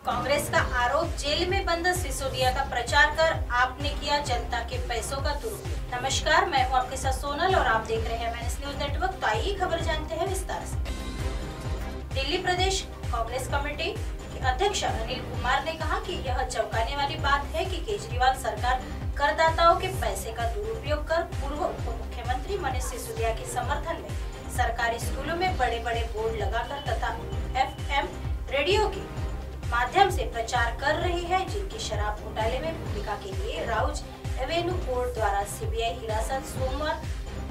कांग्रेस का आरोप, जेल में बंद सिसोदिया का प्रचार कर आपने किया जनता के पैसों का दुरुपयोग। नमस्कार, मैं हूं आपके साथ सोनल और आप देख रहे हैं मैनेस न्यूज नेटवर्क। तो आइए खबर जानते हैं विस्तार से। दिल्ली प्रदेश कांग्रेस कमेटी के अध्यक्ष अनिल कुमार ने कहा कि यह चौंकाने वाली बात है कि केजरीवाल सरकार करदाताओं के पैसे का दुरुपयोग कर पूर्व उप मुख्यमंत्री मनीष सिसोदिया के समर्थन में सरकारी स्कूलों में बड़े बड़े बोर्ड लगाकर तथा FM रेडियो के माध्यम से प्रचार कर रही है, जिनकी शराब घोटाले में भूमिका के लिए राउज एवेन्यू कोर्ट द्वारा सीबीआई हिरासत सोमवार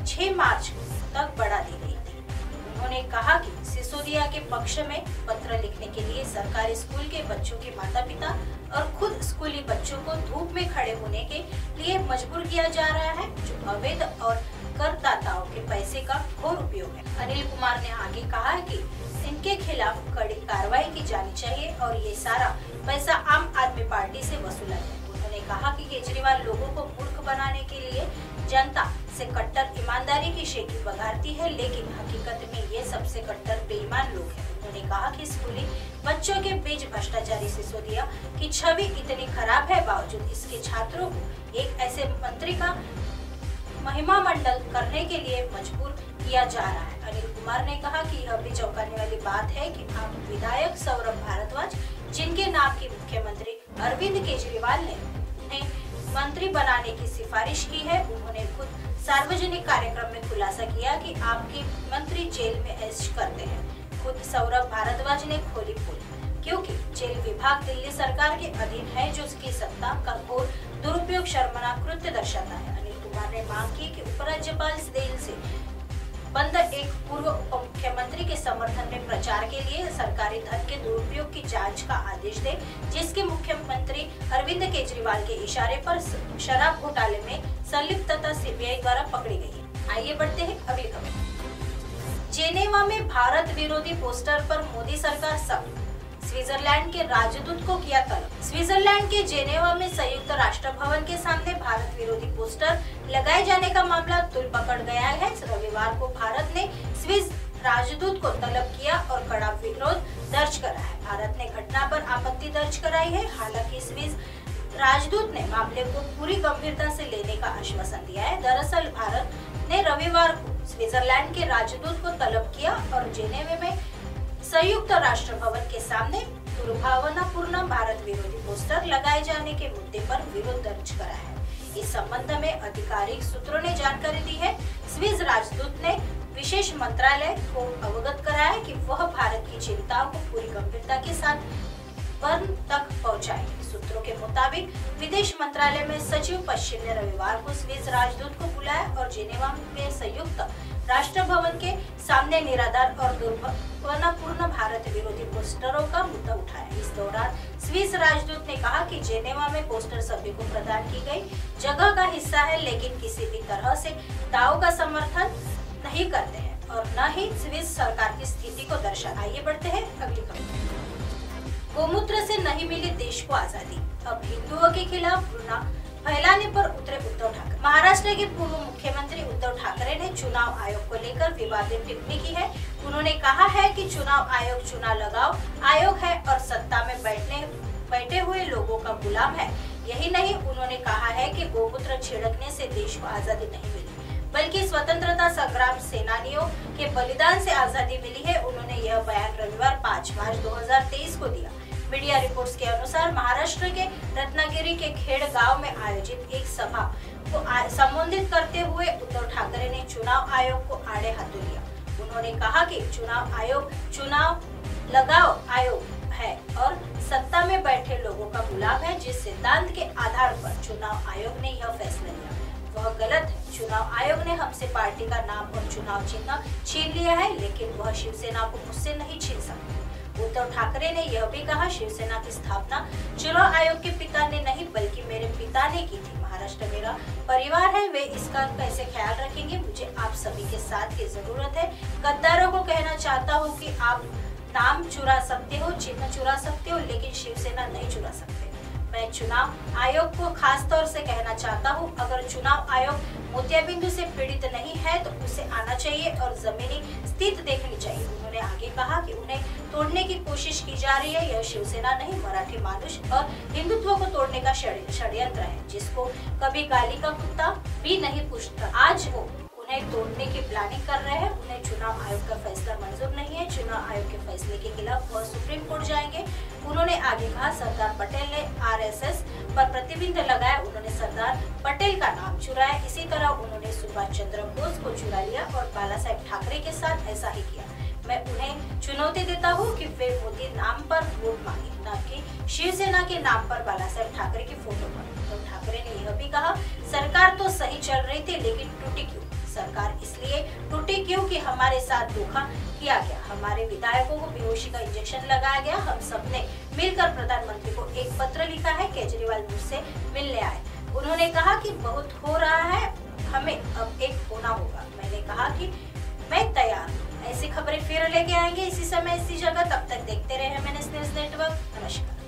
6 मार्च तक बढ़ा दी गई थी। उन्होंने कहा कि सिसोदिया के पक्ष में पत्र लिखने के लिए सरकारी स्कूल के बच्चों के माता पिता और खुद स्कूली बच्चों को धूप में खड़े होने के लिए मजबूर किया जा रहा है, जो अवैध और करदाताओं के पैसे का घोर उपयोग है। अनिल कुमार ने आगे कहा कि इनके खिलाफ कड़ी कार्रवाई की जानी चाहिए और ये सारा पैसा आम आदमी पार्टी से वसूला जाए। उन्होंने कहा कि केजरीवाल लोगों को मूर्ख बनाने के लिए जनता से कट्टर ईमानदारी की शेखी बघारती है, लेकिन हकीकत में ये सबसे कट्टर बेईमान लोग हैं। उन्होंने कहा कि स्कूली बच्चों के बीच भ्रष्टाचारी सिसोदिया की छवि इतनी खराब है, बावजूद इसके छात्रों को एक ऐसे मंत्री का महिमा मंडल करने के लिए मजबूर किया जा रहा है। अनिल कुमार ने कहा कि यह भी चौंकाने वाली बात है कि आप विधायक सौरभ भारद्वाज, जिनके नाम की मुख्यमंत्री अरविंद केजरीवाल ने उन्हें मंत्री बनाने की सिफारिश की है, उन्होंने खुद सार्वजनिक कार्यक्रम में खुलासा किया कि आपके मंत्री जेल में ऐश करते हैं। खुद सौरभ भारद्वाज ने खोली पोल, क्योंकि जेल विभाग दिल्ली सरकार के अधीन है, जो उसकी सत्ता का घोर दुरुपयोग शर्मनाक कृत्य दर्शाता है। अनिल कुमार ने मांग की कि उपराज्यपाल जेल से बंद एक पूर्व उप मुख्यमंत्री के समर्थन में प्रचार के लिए सरकारी धन के दुरुपयोग की जांच का आदेश दे, जिसके मुख्यमंत्री अरविंद केजरीवाल के इशारे पर शराब घोटाले में संलिप्तता सीबीआई द्वारा पकड़ी गई है। आइए बढ़ते हैं अगली खबर। जेनेवा में भारत विरोधी पोस्टर पर मोदी सरकार सख्त, स्विट्जरलैंड के राजदूत को किया तलब। स्विट्जरलैंड के जेनेवा में संयुक्त राष्ट्र भवन के सामने भारत विरोधी पोस्टर लगाए जाने का मामला तूल पकड़ गया है। रविवार को भारत ने स्विस राजदूत को तलब किया और कड़ा विरोध दर्ज करा है। भारत ने घटना पर आपत्ति दर्ज कराई है। हालांकि स्विस राजदूत ने मामले को पूरी गंभीरता से लेने का आश्वासन दिया है। दरअसल भारत ने रविवार को स्विट्जरलैंड के राजदूत को तलब किया और जेनेवा में संयुक्त राष्ट्र भवन के सामने दुर्भावनापूर्ण भारत विरोधी पोस्टर लगाए जाने के मुद्दे पर विरोध दर्ज करा है। इस संबंध में आधिकारिक सूत्रों ने जानकारी दी है। स्विस राजदूत ने विशेष मंत्रालय को अवगत कराया कि वह भारत की चिंताओं को पूरी गंभीरता के साथ बर्न तक पहुंचाएंगे। सूत्रों के मुताबिक विदेश मंत्रालय में सचिव पश्चिम ने रविवार को स्विस राजदूत को बुलाया और जेनेवा में संयुक्त राष्ट्र भवन के सामने निराधार और दुर्भावनापूर्ण भारत विरोधी पोस्टरों का मुद्दा उठाया। इस दौरान स्विस राजदूत ने कहा कि जेनेवा में पोस्टर सभी को प्रदान की गई जगह का हिस्सा है, लेकिन किसी भी तरह से दावों का समर्थन नहीं करते हैं और न ही स्विस सरकार की स्थिति को दर्शा। आइए बढ़ते हैं अगली खबर। गोमूत्र से नहीं मिली देश को आजादी, अब हिंदुओं के खिलाफ घृणा फैलाने पर उतरे उद्धव ठाकरे। महाराष्ट्र के पूर्व मुख्यमंत्री उद्धव ठाकरे ने चुनाव आयोग को लेकर विवादित टिप्पणी की है। उन्होंने कहा है कि चुनाव आयोग चुनाव लगाओ आयोग है और सत्ता में बैठे हुए लोगों का गुलाम है। यही नहीं, उन्होंने कहा है कि गोमूत्र छिड़कने से देश को आजादी नहीं मिली, बल्कि स्वतंत्रता संग्राम सेनानियों के बलिदान से आजादी मिली है। उन्होंने यह बयान रविवार 5 मार्च 2023 को दिया। मीडिया रिपोर्ट्स के अनुसार महाराष्ट्र के रत्नागिरी के खेड़ गांव में आयोजित एक सभा को संबोधित करते हुए उद्धव ठाकरे ने चुनाव आयोग को आड़े हाथों लिया। उन्होंने कहा कि चुनाव आयोग चुनाव लगाओ आयोग है और सत्ता में बैठे लोगों का गुलाम है। जिस सिद्धांत के आधार पर चुनाव आयोग ने यह फैसला लिया वह गलत है। चुनाव आयोग ने हमसे पार्टी का नाम और चुनाव चिन्ह छीन लिया है, लेकिन वह शिवसेना को मुझसे नहीं छीन सकते। उद्धव ठाकरे ने यह भी कहा, शिवसेना की स्थापना चुनाव आयोग के पिता ने नहीं बल्कि मेरे पिता ने की थी। महाराष्ट्र मेरा परिवार है, वे इसका कैसे ख्याल रखेंगे। मुझे आप सभी के साथ की जरूरत है। गद्दारों को कहना चाहता हूँ कि आप नाम चुरा सकते हो, चिन्ह चुरा सकते हो, लेकिन शिवसेना नहीं चुरा सकते। मैं चुनाव आयोग को खास तौर से कहना चाहता हूं, अगर चुनाव आयोग मोतियाबिंदु से पीड़ित नहीं है तो उसे आना चाहिए और जमीनी स्थिति देखनी चाहिए। उन्होंने आगे कहा कि उन्हें तोड़ने की कोशिश की जा रही है। यह शिवसेना नहीं, मराठी मानुष और हिंदुत्व को तोड़ने का षड्यंत्र है, जिसको कभी गाली का कुत्ता भी नहीं पूछता। आज वो उन्हें तोड़ने की प्लानिंग कर रहे हैं। उन्हें चुनाव आयोग का फैसला मंजूर नहीं है। चुनाव आयोग के फैसले के खिलाफ वह सुप्रीम कोर्ट जाएंगे। उन्होंने आगे कहा, सरदार पटेल ने आरएसएस पर प्रतिबंध लगाया, उन्होंने सरदार पटेल का नाम चुराया। इसी तरह उन्होंने सुभाष चंद्र बोस को चुरा लिया और बाला साहेब ठाकरे के साथ ऐसा ही किया। मैं उन्हें चुनौती देता हूँ कि वे मोदी नाम पर वोट मांगे, न कि शिवसेना के नाम पर बाला साहेब ठाकरे की फोटो पर। उद्धव ठाकरे ने यह भी कहा, सरकार तो सही चल रही थी, लेकिन टूटी क्यों? सरकार इसलिए टूटी क्योंकि हमारे साथ धोखा किया गया, हमारे विधायकों को बेहोशी का इंजेक्शन लगाया गया। हम सबने मिलकर प्रधानमंत्री को एक पत्र लिखा है। केजरीवाल मुझसे मिलने आए, उन्होंने कहा कि बहुत हो रहा है, हमें अब एक होना होगा। मैंने कहा कि मैं तैयार हूँ। ऐसी खबरें फिर लेके आएंगे इसी समय इसी जगह। तब तक देखते रहे MNS न्यूज़ नेटवर्क। नमस्कार।